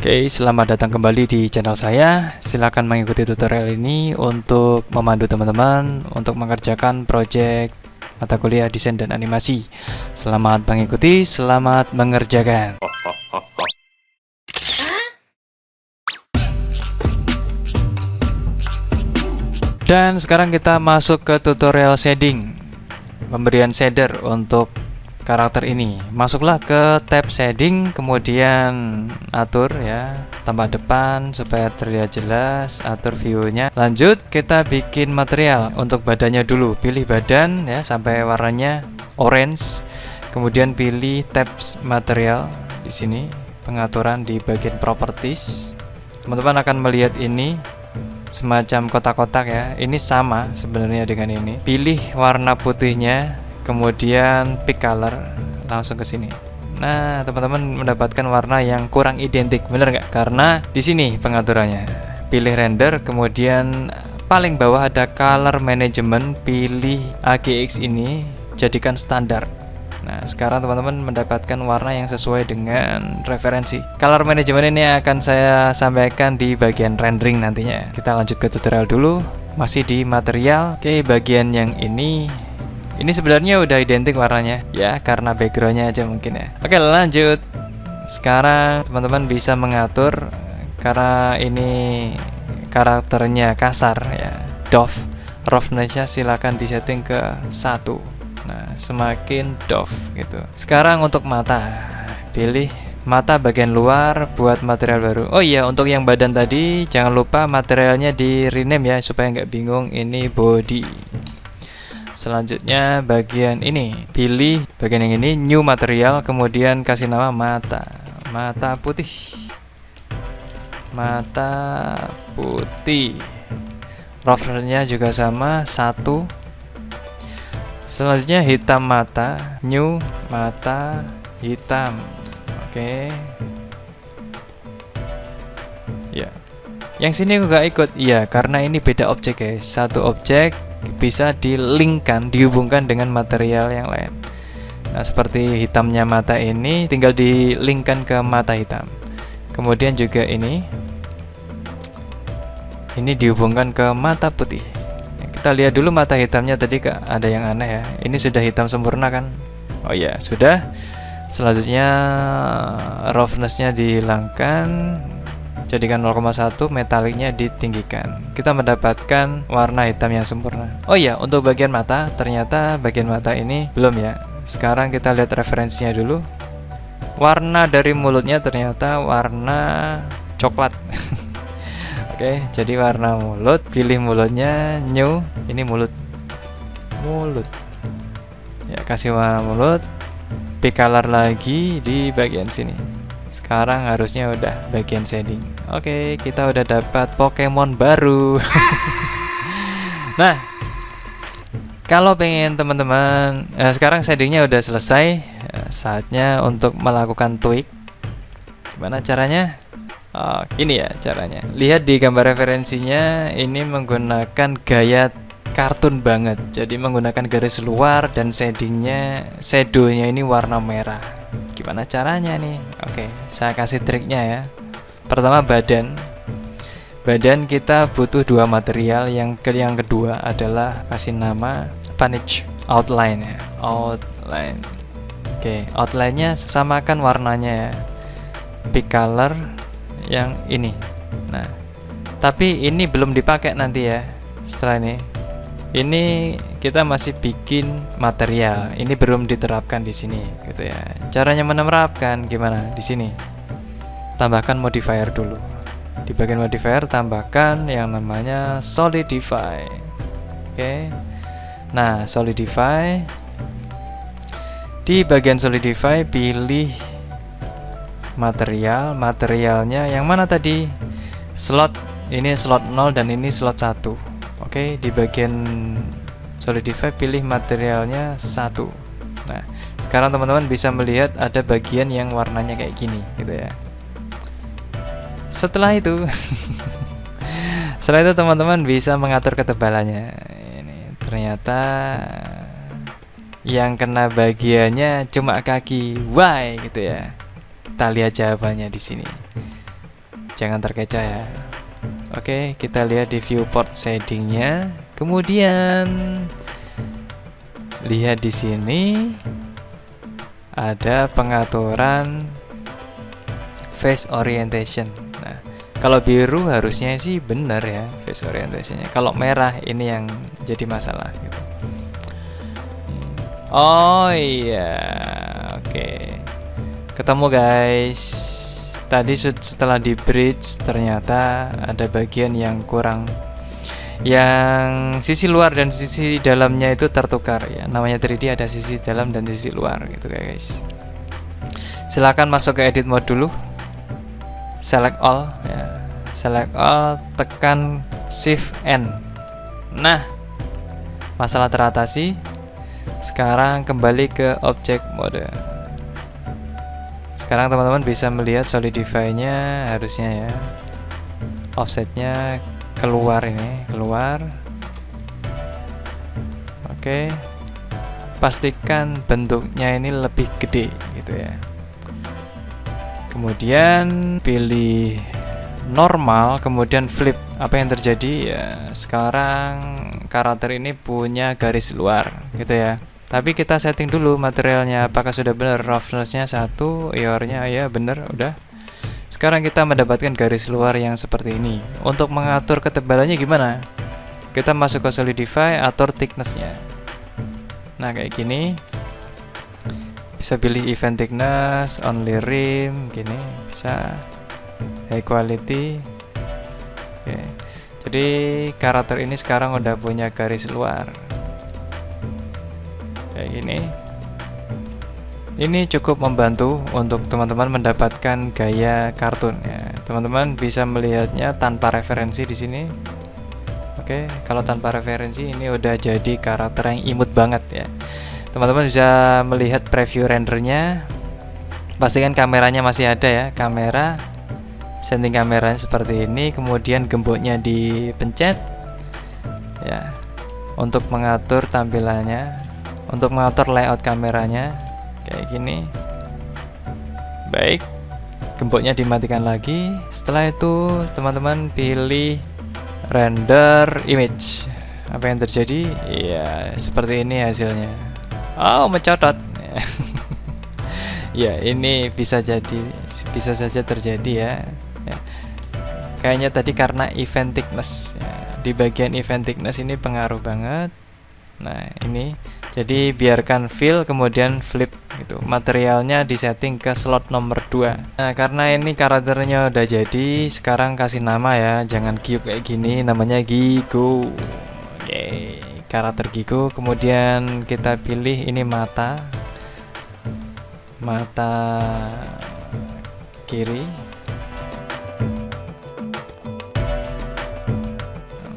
Oke, selamat datang kembali di channel saya. Silakan mengikuti tutorial ini untuk memandu teman-teman untuk mengerjakan proyek mata kuliah desain dan animasi. Selamat mengikuti, selamat mengerjakan. Dan sekarang kita masuk ke tutorial shading, pemberian shader untuk karakter ini. Masuklah ke tab shading, kemudian atur ya, tambah depan supaya terlihat jelas, atur view-nya. Lanjut kita bikin material untuk badannya dulu. Pilih badan ya sampai warnanya orange. Kemudian pilih tab material di sini, pengaturan di bagian properties. Teman-teman akan melihat ini semacam kotak-kotak ya. Ini sama sebenarnya dengan ini. Pilih warna putihnya, kemudian pick color, langsung ke sini. Nah, teman-teman mendapatkan warna yang kurang identik, bener nggak? Karena di sini pengaturannya. Pilih render, kemudian paling bawah ada color management, pilih AGX ini, jadikan standar. Nah, sekarang teman-teman mendapatkan warna yang sesuai dengan referensi. Color management ini akan saya sampaikan di bagian rendering nantinya. Kita lanjut ke tutorial dulu, masih di material. Oke, bagian yang ini sebenarnya udah identik warnanya ya, karena backgroundnya aja mungkin ya. Oke, lanjut. Sekarang teman-teman bisa mengatur, karena ini karakternya kasar ya, roughness-nya silakan disetting ke 1. Nah, semakin gitu. Sekarang untuk mata, pilih mata bagian luar buat material baru. Oh iya, untuk yang badan tadi jangan lupa materialnya di rename ya, supaya nggak bingung. Ini body. Selanjutnya bagian ini, pilih bagian yang ini, new material, kemudian kasih nama mata putih. Roughness-nya juga sama 1. Selanjutnya hitam mata, new mata hitam. Oke. Ya. Yang sini aku nggak ikut. Iya, karena ini beda objek guys. Satu objek bisa dihubungkan dengan material yang lain. Nah, seperti hitamnya mata ini tinggal dilinkkan ke mata hitam. Kemudian juga ini dihubungkan ke mata putih. Kita lihat dulu mata hitamnya tadi, ada yang aneh ya. Ini sudah hitam sempurna kan? Oh iya, sudah. Selanjutnya roughness-nya dihilangkan, jadikan 0,1, metaliknya ditinggikan. Kita mendapatkan warna hitam yang sempurna. Oh iya, untuk bagian mata, ternyata bagian mata ini belum ya. Sekarang kita lihat referensinya dulu. Warna dari mulutnya ternyata warna coklat. Oke, jadi warna mulut, pilih mulutnya, new, ini mulut. Ya, kasih warna mulut, pick color lagi di bagian sini. Sekarang harusnya udah bagian shading. Oke, kita udah dapat Pokemon baru. Nah, kalau pengen teman-teman, sekarang shadingnya udah selesai, saatnya untuk melakukan tweak. Gimana caranya? Ini ya caranya. Lihat di gambar referensinya, ini menggunakan gaya kartun banget. Jadi menggunakan garis luar dan shadownya ini warna merah. Gimana caranya nih? Oke, saya kasih triknya ya. Pertama badan kita butuh 2 material. Yang kedua adalah kasih nama punish outline ya. Outline. Oke, outline-nya samakan warnanya ya. Pick color yang ini. Nah, tapi ini belum dipakai nanti ya. Setelah ini kita masih bikin material. Ini belum diterapkan di sini gitu ya. Caranya menerapkan gimana? Di sini. Tambahkan modifier dulu. Di bagian modifier tambahkan yang namanya solidify. Oke. Nah, solidify. Di bagian solidify pilih materialnya yang mana tadi? Slot. Ini slot 0 dan ini slot 1. Oke, di bagian solidify pilih materialnya 1. Nah, sekarang teman-teman bisa melihat ada bagian yang warnanya kayak gini gitu ya. Setelah itu teman-teman bisa mengatur ketebalannya. Ini ternyata yang kena bagiannya cuma kaki Y gitu ya. Kita lihat jawabannya di sini. jangan terkecoh ya. Oke, kita lihat di viewport shadingnya. Kemudian lihat di sini ada pengaturan face orientation. Nah, kalau biru harusnya sih benar ya face orientationnya. Kalau merah ini yang jadi masalah gitu. Oh iya, oke. Ketemu guys. Tadi setelah di bridge ternyata ada bagian yang kurang, yang sisi luar dan sisi dalamnya itu tertukar ya. Namanya 3D ada sisi dalam dan sisi luar gitu guys. Silakan masuk ke edit mode dulu. Select all ya. Select all, tekan Shift N. Nah, masalah teratasi. Sekarang kembali ke object mode. Sekarang teman-teman bisa melihat solidify-nya harusnya ya. Offsetnya keluar ini, keluar. Oke. Pastikan bentuknya ini lebih gede gitu ya. Kemudian pilih normal, kemudian flip. Apa yang terjadi ya? Sekarang karakter ini punya garis luar gitu ya. Tapi kita setting dulu materialnya apakah sudah benar. Roughness-nya 1, EOR-nya ya benar, udah. Sekarang kita mendapatkan garis luar yang seperti ini. Untuk mengatur ketebalannya gimana? Kita masuk ke solidify, atur thickness-nya. Nah, kayak gini. Bisa pilih event thickness, only rim, gini, bisa high quality. Oke. Jadi karakter ini sekarang udah punya garis luar. Kayak gini. Ini cukup membantu untuk teman-teman mendapatkan gaya kartun ya. Teman-teman bisa melihatnya tanpa referensi di sini. Oke, kalau tanpa referensi ini udah jadi karakter yang imut banget ya. Teman-teman bisa melihat preview rendernya. Pastikan kameranya masih ada ya. Kamera, setting kameranya seperti ini. Kemudian gemboknya dipencet ya, untuk mengatur tampilannya, untuk mengatur layout kameranya kayak gini. Baik, gemboknya dimatikan lagi. Setelah itu teman-teman pilih render image. Apa yang terjadi? Ya, seperti ini hasilnya. Oh, mencotot. Ya, ini bisa saja terjadi ya. Ya. Kayaknya tadi karena event thickness ya. Di bagian event thickness ini pengaruh banget. Nah, ini jadi biarkan fill kemudian flip gitu. Materialnya disetting ke slot nomor 2. Nah, karena ini karakternya udah jadi, sekarang kasih nama ya. Jangan cube kayak gini, namanya Gigo. Oke, karakter Gigo. Kemudian kita pilih ini mata kiri,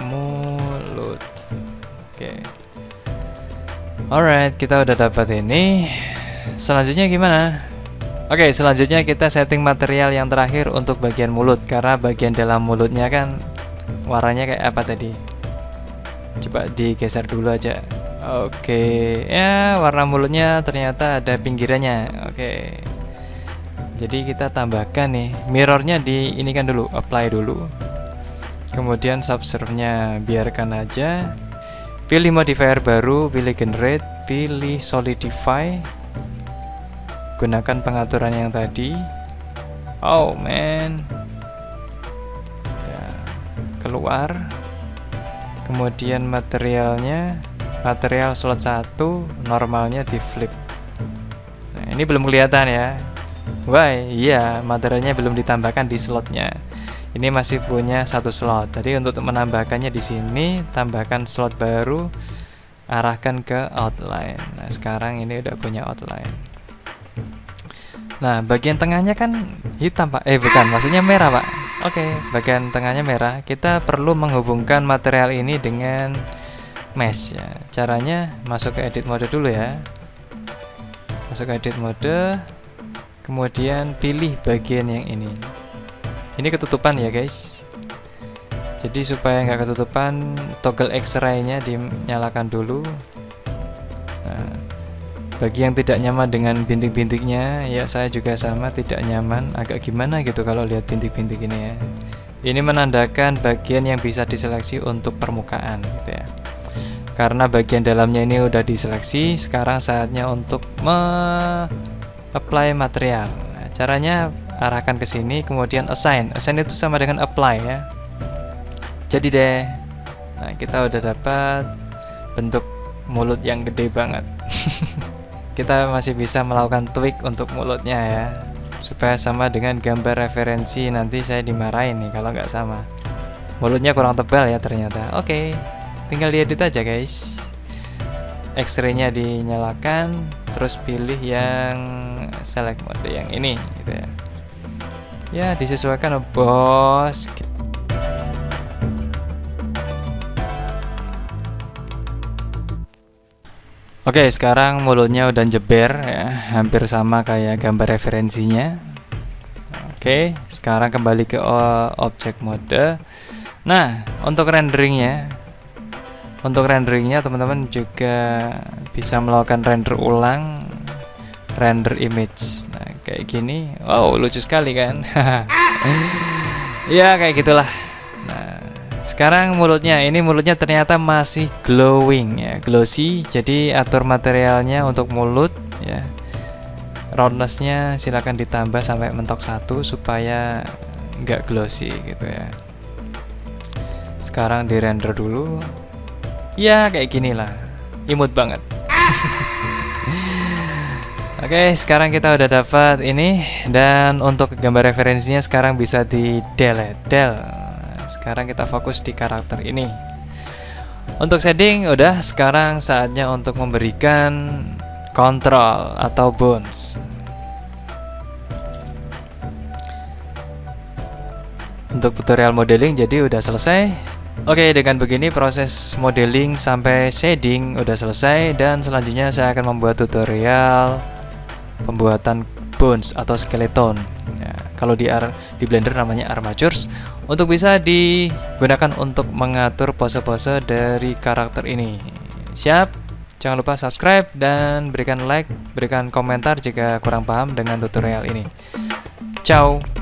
mulut. Oke. Alright, kita udah dapat ini. Selanjutnya gimana? Oke, selanjutnya kita setting material yang terakhir untuk bagian mulut. Karena bagian dalam mulutnya kan warnanya kayak apa tadi? Coba digeser dulu aja. Oke, ya warna mulutnya ternyata ada pinggirannya. Oke. Jadi kita tambahkan nih, mirrornya ini kan dulu, apply dulu. Kemudian subsurf-nya biarkan aja. Pilih modifier baru, pilih generate, pilih solidify. Gunakan pengaturan yang tadi. Oh man. Ya, keluar. Kemudian materialnya, material slot 1, normalnya di flip. Nah, ini belum kelihatan ya. Wah, iya, materialnya belum ditambahkan di slotnya. Ini masih punya 1 slot. Tadi untuk menambahkannya di sini, tambahkan slot baru, arahkan ke outline. Nah, sekarang ini udah punya outline. Nah, bagian tengahnya kan hitam, Pak. Bukan, maksudnya merah, Pak. Oke, bagian tengahnya merah. Kita perlu menghubungkan material ini dengan mesh ya. Caranya masuk ke edit mode dulu ya. Masuk ke edit mode. Kemudian pilih bagian yang ini. Ini ketutupan ya guys. Jadi supaya nggak ketutupan, toggle X-ray-nya dinyalakan dulu. Nah, Bagi yang tidak nyaman dengan bintik-bintiknya, ya saya juga sama, tidak nyaman, agak gimana gitu kalau lihat bintik-bintik ini ya. Ini menandakan bagian yang bisa diseleksi untuk permukaan gitu ya. Karena bagian dalamnya ini udah diseleksi, sekarang saatnya untuk apply material. Nah, caranya arahkan ke sini, kemudian assign. Assign itu sama dengan apply ya. Jadi deh. Nah, kita udah dapat bentuk mulut yang gede banget. Kita masih bisa melakukan tweak untuk mulutnya ya, supaya sama dengan gambar referensi. Nanti saya dimarahin nih kalau nggak sama. Mulutnya kurang tebal ya ternyata. Oke, tinggal diedit aja guys. X-ray-nya dinyalakan, terus pilih yang select mode yang ini gitu ya. Ya, disesuaikan bos. Oke, sekarang mulutnya udah jeber ya, hampir sama kayak gambar referensinya. Oke, sekarang kembali ke object mode. Nah, untuk renderingnya teman-teman juga bisa melakukan render ulang, render image. Nah, kayak gini. Wow, lucu sekali kan? Ya, kayak gitulah. Nah, sekarang mulutnya ternyata masih glowing ya, glossy. Jadi atur materialnya untuk mulut ya. Roundness-nya silakan ditambah sampai mentok 1 supaya nggak glossy gitu ya. Sekarang di render dulu. Ya kayak gini lah, imut banget. Oke, sekarang kita udah dapat ini, dan untuk gambar referensinya sekarang bisa di delete. Sekarang kita fokus di karakter ini. Untuk shading udah, sekarang saatnya untuk memberikan control atau bounce. Untuk tutorial modeling jadi udah selesai. Oke, dengan begini proses modeling sampai shading udah selesai, dan selanjutnya saya akan membuat tutorial pembuatan bones atau skeleton ya, kalau di Blender namanya armatures, untuk bisa digunakan untuk mengatur pose-pose dari karakter ini. Siap? Jangan lupa subscribe dan berikan like, berikan komentar jika kurang paham dengan tutorial ini. Ciao.